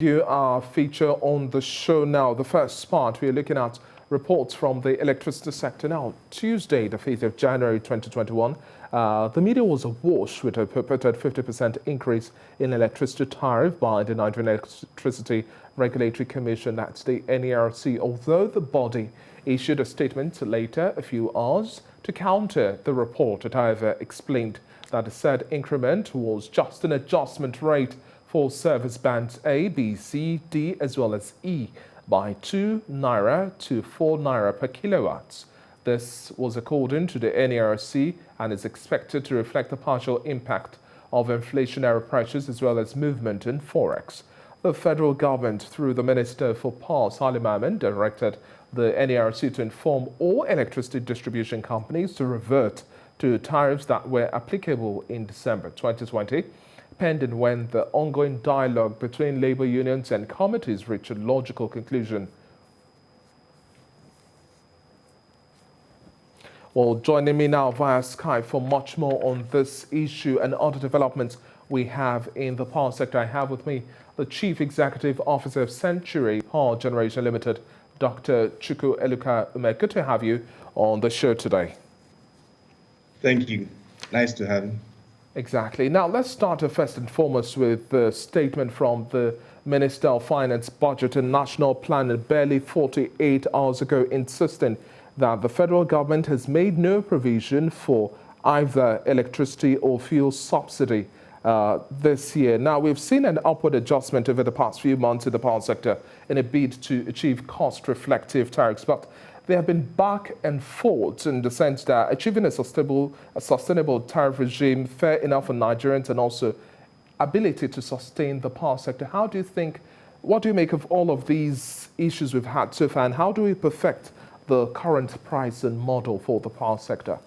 You our feature on the show now. The first part, we're looking at reports from the electricity sector now. Tuesday, the 5th of January 2021, the media was awash with a purported 50% increase in electricity tariff by the Nigerian Electricity Regulatory Commission, that's the NERC, although the body issued a statement later, a few hours, to counter the report. It, however, explained that the said increment was just an adjustment rate for service bands A, B, C, D, as well as E by 2 naira to 4 naira per kilowatts. This was according to the NERC and is expected to reflect the partial impact of inflationary pressures as well as movement in forex. The federal government, through the Minister for Power, Salim Ahmed, directed the NERC to inform all electricity distribution companies to revert to tariffs that were applicable in December 2020. Pending when the ongoing dialogue between labor unions and committees reach a logical conclusion. Well, joining me now via Skype for much more on this issue and other developments we have in the power sector, I have with me the Chief Executive Officer of Century Power Generation Limited, Dr. Chukwu Eluka Ume. Good to have you on the show today. Thank you. Nice to have you. Exactly. Now, let's start first and foremost with the statement from the Minister of Finance, Budget and National Planning barely 48 hours ago, insisting that the federal government has made no provision for either electricity or fuel subsidy this year. Now, we've seen an upward adjustment over the past few months in the power sector in a bid to achieve cost-reflective tariffs, but they have been back and forth in the sense that achieving a sustainable tariff regime, fair enough for Nigerians, and also ability to sustain the power sector. What do you make of all of these issues we've had so far, and how do we perfect the current pricing model for the power sector?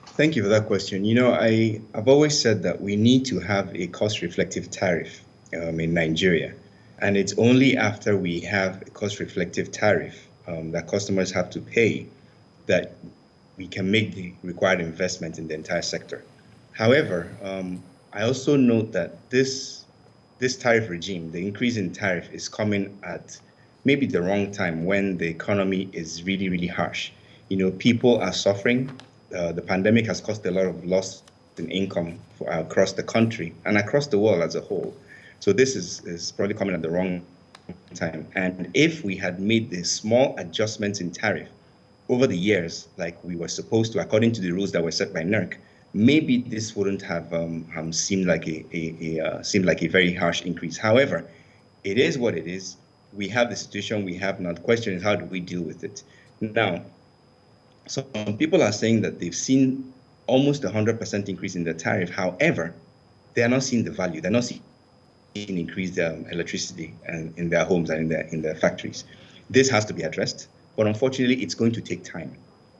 Thank you for that question. You know, I've always said that we need to have a cost-reflective tariff in Nigeria. And it's only after we have a cost-reflective tariff that customers have to pay that we can make the required investment in the entire sector. However, I also note that this tariff regime, the increase in tariff, is coming at maybe the wrong time when the economy is really, really harsh. You know, people are suffering. The pandemic has caused a lot of loss in income across the country and across the world as a whole. So this is probably coming at the wrong time. And if we had made the small adjustments in tariff over the years, like we were supposed to, according to the rules that were set by NERC, maybe this wouldn't have seemed like a very harsh increase. However, it is what it is. We have the situation we have now. The question is, how do we deal with it? Now, some people are saying that they've seen almost 100% increase in the tariff. However, they are not seeing the value. They're not seeing increased electricity in their homes and in their factories. This has to be addressed, but unfortunately, it's going to take time.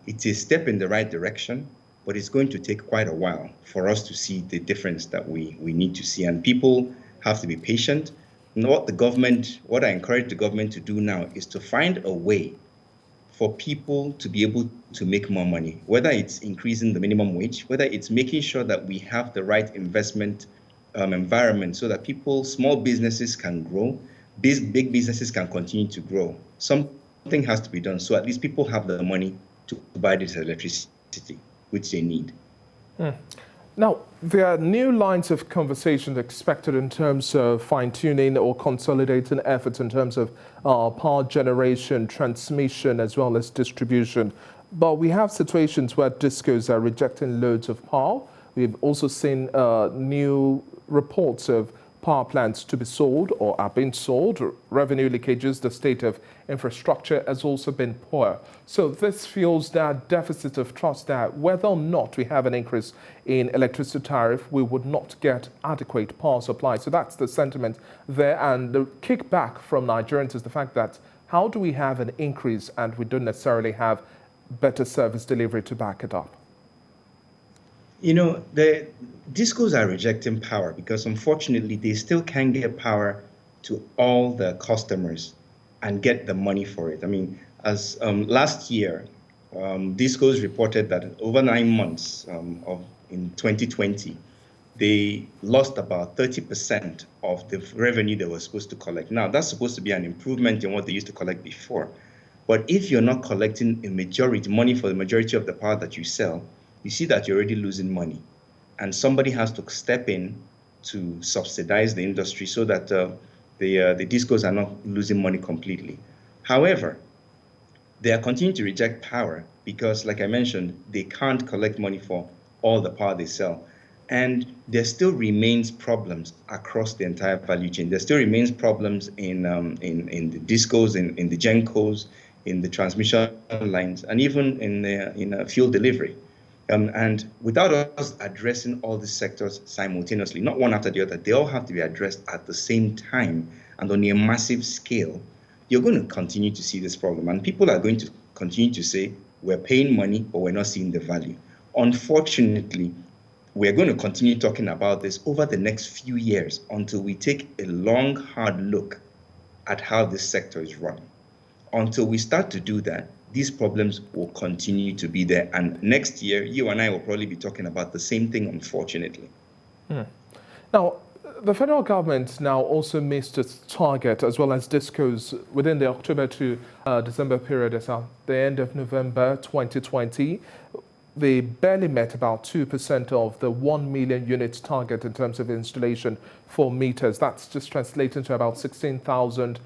It's a step in the right direction, but it's going to take quite a while for us to see the difference that we need to see. And people have to be patient. And what I encourage the government to do now is to find a way for people to be able to make more money, whether it's increasing the minimum wage, whether it's making sure that we have the right investment environment so that small businesses can grow, big businesses can continue to grow. Something has to be done so at least people have the money to buy this electricity, which they need. Now, there are new lines of conversation expected in terms of fine-tuning or consolidating efforts in terms of power generation, transmission, as well as distribution. But we have situations where discos are rejecting loads of power. We've also seen new reports of power plants to be sold or are being sold, revenue leakages, the state of infrastructure has also been poor. So this fuels that deficit of trust that whether or not we have an increase in electricity tariff, we would not get adequate power supply. So that's the sentiment there. And the kickback from Nigerians is the fact that how do we have an increase and we don't necessarily have better service delivery to back it up? You know, the discos are rejecting power because unfortunately they still can't get power to all the customers and get the money for it. I mean, as last year, discos reported that over 9 months in 2020, they lost about 30% of the revenue they were supposed to collect. Now, that's supposed to be an improvement in what they used to collect before. But if you're not collecting money for the majority of the power that you sell, you see that you're already losing money. And somebody has to step in to subsidize the industry so that the discos are not losing money completely. However, they are continuing to reject power because, like I mentioned, they can't collect money for all the power they sell. And there still remains problems across the entire value chain. There still remains problems in the discos, in the gencos, in the transmission lines, and even in fuel delivery. And without us addressing all these sectors simultaneously, not one after the other, they all have to be addressed at the same time and on a massive scale, you're going to continue to see this problem. And people are going to continue to say, we're paying money, but we're not seeing the value. Unfortunately, we're going to continue talking about this over the next few years until we take a long, hard look at how this sector is run. Until we start to do that, these problems will continue to be there. And next year, you and I will probably be talking about the same thing, unfortunately. Now, the federal government now also missed its target as well as discos within the October to December period as at the end of November 2020. They barely met about 2% of the 1 million units target in terms of installation for meters. That's just translating to about 16,000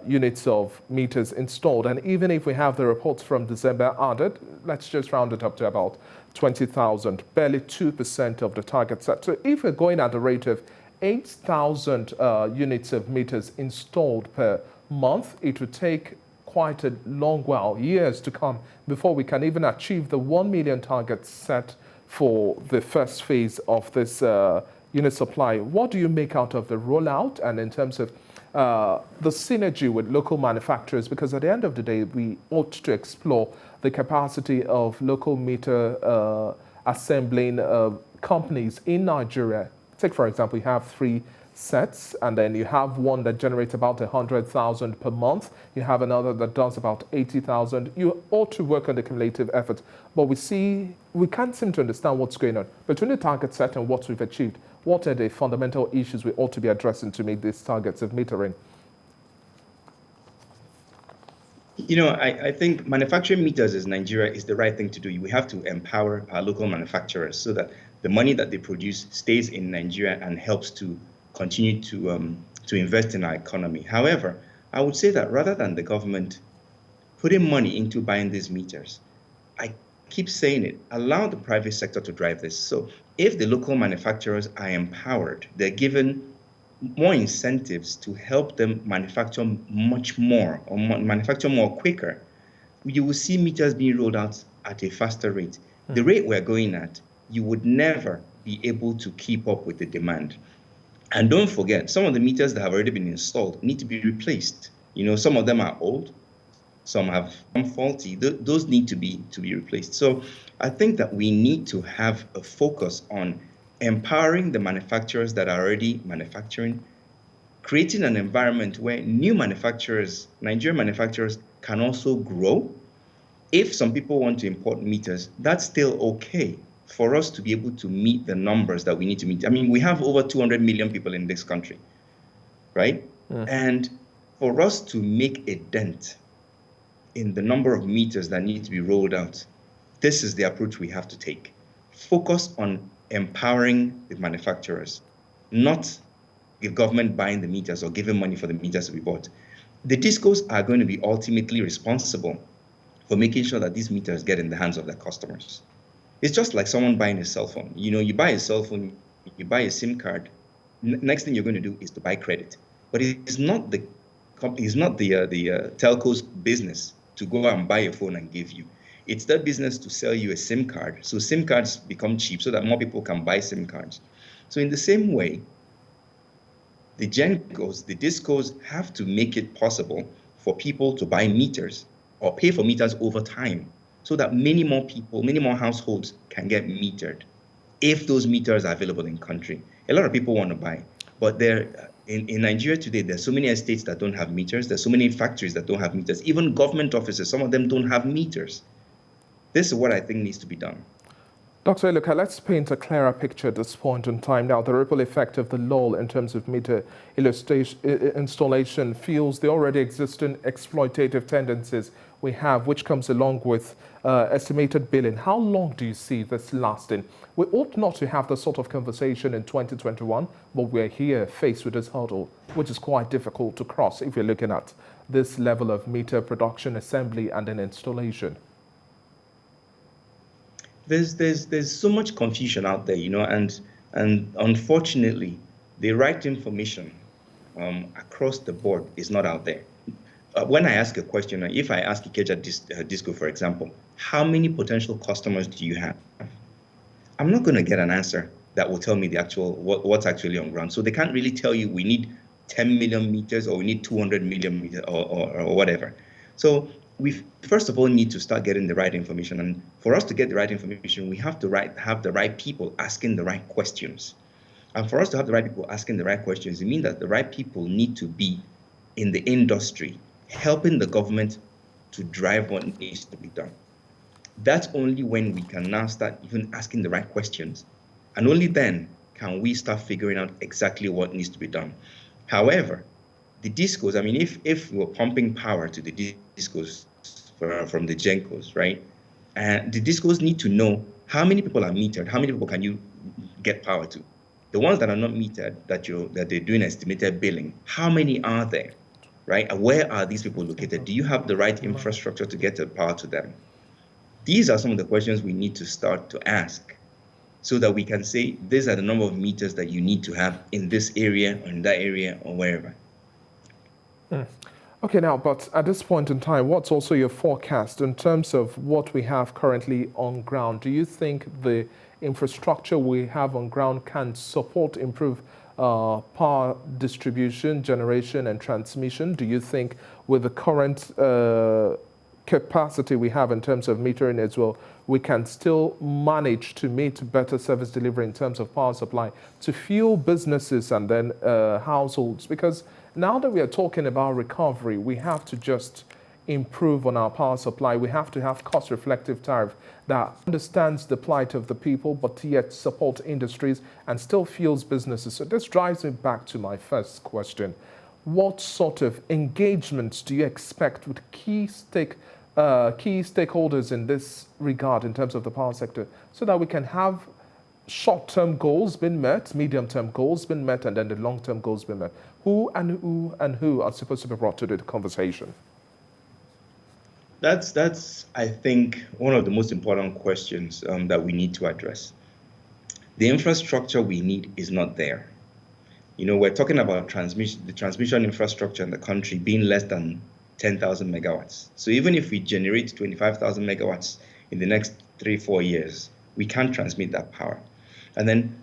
units of meters installed. And even if we have the reports from December added, let's just round it up to about 20,000, barely 2% of the target set. So if we're going at the rate of 8,000 units of meters installed per month, it would take quite a long while, years to come, before we can even achieve the 1 million target set for the first phase of this unit supply. What do you make out of the rollout and in terms of the synergy with local manufacturers? Because at the end of the day, we ought to explore the capacity of local meter assembling companies in Nigeria. Take, for example, you have 3 sets, and then you have one that generates about 100,000 per month. You have another that does about 80,000. You ought to work on the cumulative effort, but we can't seem to understand what's going on between the target set and what we've achieved. What are the fundamental issues we ought to be addressing to meet these targets of metering? You know, I think manufacturing meters in Nigeria is the right thing to do. We have to empower our local manufacturers so that the money that they produce stays in Nigeria and helps to continue to invest in our economy. However, I would say that rather than the government putting money into buying these meters, I keep saying it, allow the private sector to drive this. So if the local manufacturers are empowered, they're given more incentives to help them manufacture much more or manufacture more quicker, you will see meters being rolled out at a faster rate. The rate we're going at, you would never be able to keep up with the demand. And don't forget, some of the meters that have already been installed need to be replaced. You know, some of them are old, some have become faulty. Those need to be replaced. So I think that we need to have a focus on empowering the manufacturers that are already manufacturing, creating an environment where new manufacturers, Nigerian manufacturers, can also grow. If some people want to import meters, that's still okay for us to be able to meet the numbers that we need to meet. I mean, we have over 200 million people in this country, right? And for us to make a dent in the number of meters that need to be rolled out, this is the approach we have to take. Focus on empowering the manufacturers, not the government buying the meters or giving money for the meters to be bought. The discos are going to be ultimately responsible for making sure that these meters get in the hands of their customers. It's just like someone buying a cell phone. You know, you buy a cell phone, you buy a SIM card. Next thing you're going to do is to buy credit. But it's not the telco's business to go out and buy a phone and give you. It's their business to sell you a SIM card. So SIM cards become cheap so that more people can buy SIM cards. So in the same way, the gencos, the discos have to make it possible for people to buy meters or pay for meters over time, so that many more people, many more households can get metered if those meters are available in country. A lot of people want to buy, but in Nigeria today, there's so many estates that don't have meters. There's so many factories that don't have meters. Even government offices, some of them don't have meters. This is what I think needs to be done. Dr. Eluka, let's paint a clearer picture at this point in time. Now, the ripple effect of the lull in terms of meter installation fuels the already existing exploitative tendencies we have, which comes along with estimated billing. How long do you see this lasting? We ought not to have this sort of conversation in 2021, but we're here faced with this hurdle, which is quite difficult to cross if you're looking at this level of meter production, assembly, and then installation. There's so much confusion out there, and unfortunately, the right information across the board is not out there. When I ask a question, if I ask Ikeja Disco, for example, how many potential customers do you have? I'm not going to get an answer that will tell me the actual what's actually on ground. So they can't really tell you we need 10 million meters or we need 200 million meters or whatever. So we first of all need to start getting the right information. And for us to get the right information, we have to have the right people asking the right questions. And for us to have the right people asking the right questions, it means that the right people need to be in the industry, helping the government to drive what needs to be done. That's only when we can now start even asking the right questions. And only then can we start figuring out exactly what needs to be done. However, the discos, I mean, if we're pumping power to the discos from the GENCOs, right? And the discos need to know how many people are metered, how many people can you get power to? The ones that are not metered, that they're doing estimated billing, how many are there, right? And where are these people located? Do you have the right infrastructure to get the power to them? These are some of the questions we need to start to ask so that we can say, these are the number of meters that you need to have in this area or in that area or wherever. Okay, now, but at this point in time, what's also your forecast in terms of what we have currently on ground? Do you think the infrastructure we have on ground can support improve power distribution, generation, and transmission? Do you think with the current capacity we have in terms of metering as well, we can still manage to meet better service delivery in terms of power supply to fuel businesses and then households? Because now that we are talking about recovery, we have to just improve on our power supply. We have to have cost-reflective tariff that understands the plight of the people, but yet supports industries and still fuels businesses. So this drives me back to my first question. What sort of engagements do you expect with key stakeholders in this regard in terms of the power sector so that we can have short-term goals being met, medium-term goals being met, and then the long-term goals being met? Who are supposed to be brought to the conversation? That's I think, one of the most important questions that we need to address. The infrastructure we need is not there. We're talking about the transmission infrastructure in the country being less than 10,000 megawatts. So even if we generate 25,000 megawatts in the next 3-4 years, we can't transmit that power. And then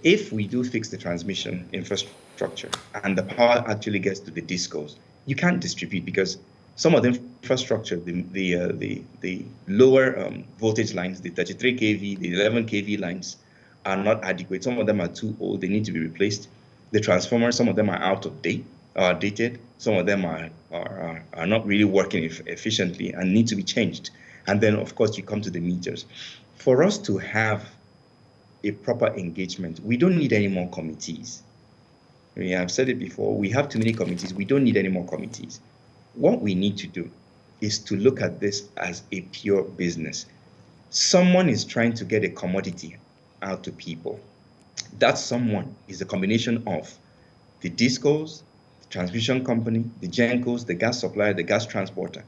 if we do fix the transmission infrastructure and the power actually gets to the discos, you can't distribute because some of the infrastructure, the lower voltage lines, the 33 kV, the 11 kV lines are not adequate. Some of them are too old, they need to be replaced. The transformers, some of them are out of date, are dated. Some of them are not really working efficiently and need to be changed. And then, of course, you come to the meters. For us to have a proper engagement, we don't need any more committees. I've said it before, we have too many committees. We don't need any more committees. What we need to do is to look at this as a pure business. Someone is trying to get a commodity out to people. That someone is a combination of the discos, the transmission company, the GENCOs, the gas supplier, the gas transporter.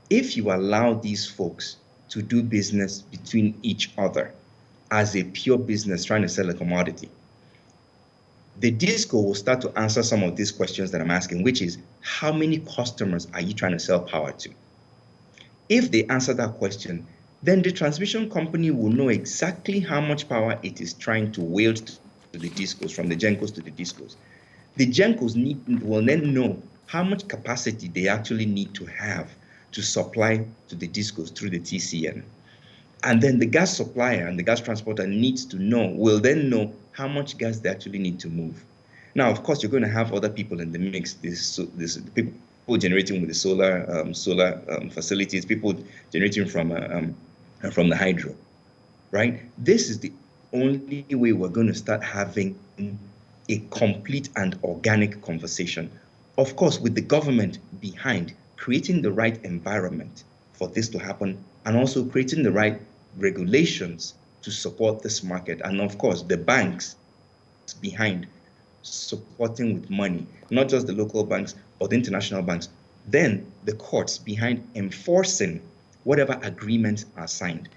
If you allow these folks to do business between each other as a pure business trying to sell a commodity, the disco will start to answer some of these questions that I'm asking, which is, how many customers are you trying to sell power to? If they answer that question, then the transmission company will know exactly how much power it is trying to wield to the discos, from the GENCOs to the discos. The GENCOs will then know how much capacity they actually need to have to supply to the discos through the TCN. And then the gas supplier and the gas transporter will then know how much gas they actually need to move. Now, of course, you're going to have other people in the mix. People generating with the solar facilities, people generating from the hydro. right? This is the only way we're going to start having a complete and organic conversation. Of course, with the government behind, creating the right environment for this to happen, and also creating the right regulations to support this market. And of course, the banks behind supporting with money, not just the local banks, but the international banks. Then the courts behind enforcing whatever agreements are signed.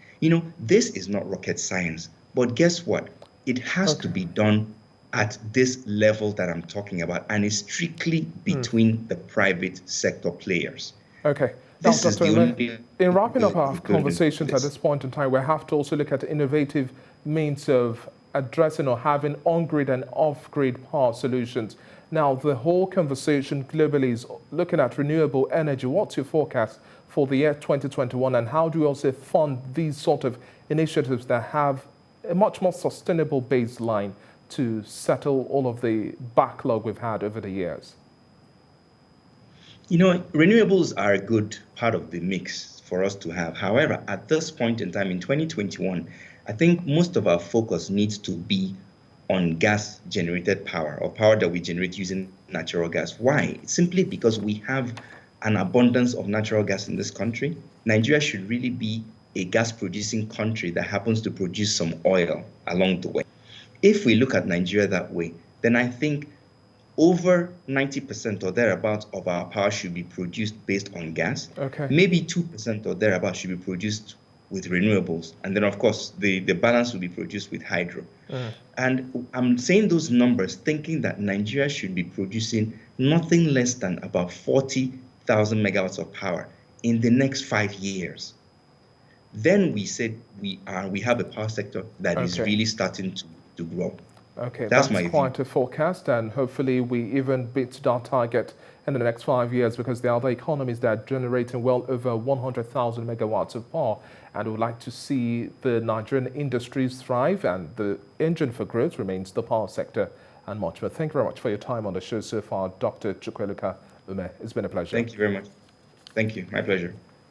This is not rocket science, but guess what? It has to be done at this level that I'm talking about, and it's strictly between the private sector players. Okay. Now, This is Dr. the Ume, only in wrapping up way our we're going to do conversations at this. this point in time, we have to also look at innovative means of addressing or having on-grid and off-grid power solutions. Now, the whole conversation globally is looking at renewable energy. What's your forecast for the year 2021, and how do we also fund these sort of initiatives that have a much more sustainable baseline to settle all of the backlog we've had over the years? Renewables are a good part of the mix for us to have. However, at this point in time in 2021, I think most of our focus needs to be on gas generated power, or power that we generate using natural gas. Why? Simply because we have an abundance of natural gas in this country. Nigeria should really be a gas producing country that happens to produce some oil along the way. If we look at Nigeria that way, then I think over 90% or thereabouts of our power should be produced based on gas. Okay. Maybe 2% or thereabouts should be produced with renewables. And then, of course, the balance will be produced with hydro. And I'm saying those numbers thinking that Nigeria should be producing nothing less than about 40,000 megawatts of power in the next 5 years. Then we said we have a power sector that is really starting to grow. Okay, that's quite a forecast, and hopefully we even beat that target in the next 5 years, because there are other economies that are generating well over 100,000 megawatts of power, and we would like to see the Nigerian industries thrive, and the engine for growth remains the power sector and much more. Thank you very much for your time on the show so far, Dr. Chukwueluka Ume. It's been a pleasure. Thank you very much. Thank you. My pleasure.